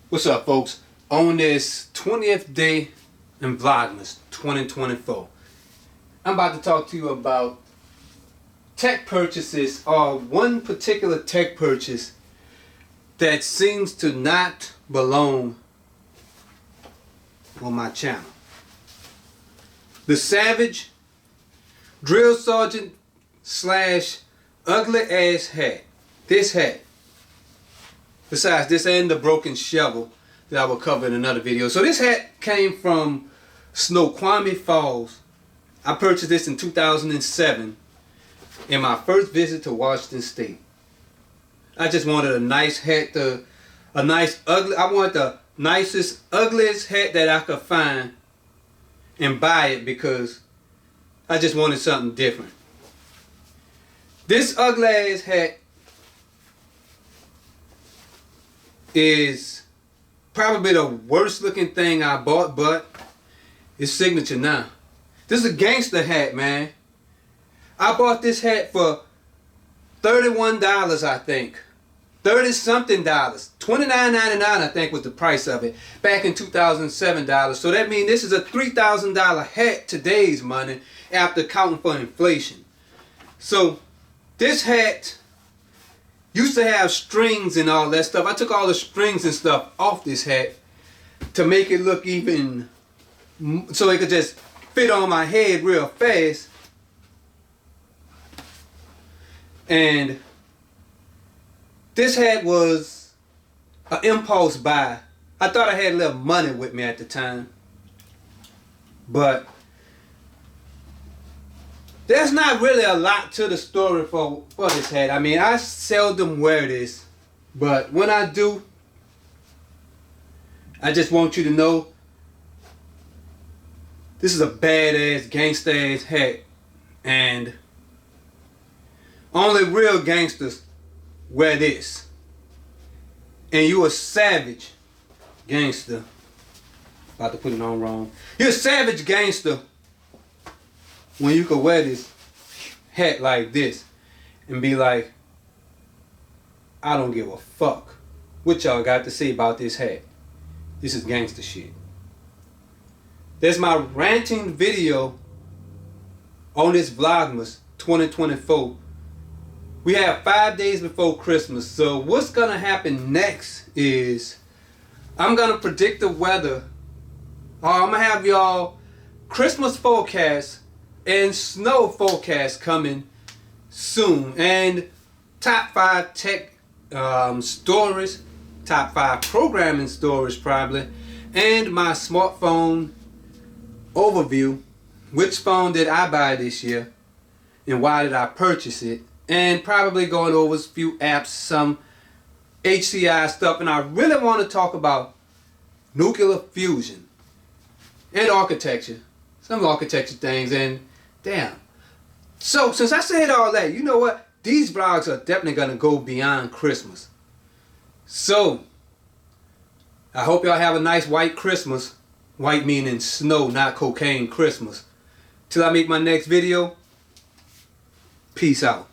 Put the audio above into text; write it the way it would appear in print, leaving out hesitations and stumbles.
What's up, folks? On this 20th day in Vlogmas 2024, I'm about to talk to you about tech purchases, or one particular tech purchase that seems to not belong on my channel. The Savage Drill Sergeant slash ugly ass hat. This hat. Besides this and the broken shovel that I will cover in another video. So this hat came from Snoqualmie Falls. I purchased this in 2007 in my first visit to Washington State. I just wanted a nice hat, I wanted the nicest, ugliest hat that I could find and buy it because I just wanted something different. This ugly ass hat is probably the worst looking thing I bought, but it's signature now. This is a gangster hat, man. I bought this hat for $31, I think. 30 something dollars. $29.99 I think was the price of it back in 2007. So that means this is a $3,000 hat today's money after counting for inflation. So this hat used to have strings and all that stuff. I took all the strings and stuff off this hat to make it look even, so it could just fit on my head real fast. And this hat was an impulse buy. I thought I had a little money with me at the time, but there's not really a lot to the story for this hat. I mean, I seldom wear this, but when I do, I just want you to know this is a badass gangsta ass hat, and only real gangsters wear this. And you a savage gangster. About to put it on wrong. You're a savage gangster when you could wear this hat like this and be like, I don't give a fuck what y'all got to say about this hat. This is gangster shit. There's my ranting video on this Vlogmas 2024. We have 5 days before Christmas. So what's gonna happen next is I'm gonna predict the weather. I'm gonna have y'all Christmas forecast and snow forecast coming soon, and top 5 tech stories, top 5 programming stories probably, and my smartphone overview. Which phone did I buy this year and why did I purchase it, and probably going over a few apps, some HCI stuff, and I really want to talk about nuclear fusion and architecture, some architecture things, and damn. So since I said all that, you know what? These vlogs are definitely going to go beyond Christmas. So I hope y'all have a nice white Christmas. White meaning snow, not cocaine Christmas. Till I make my next video, peace out.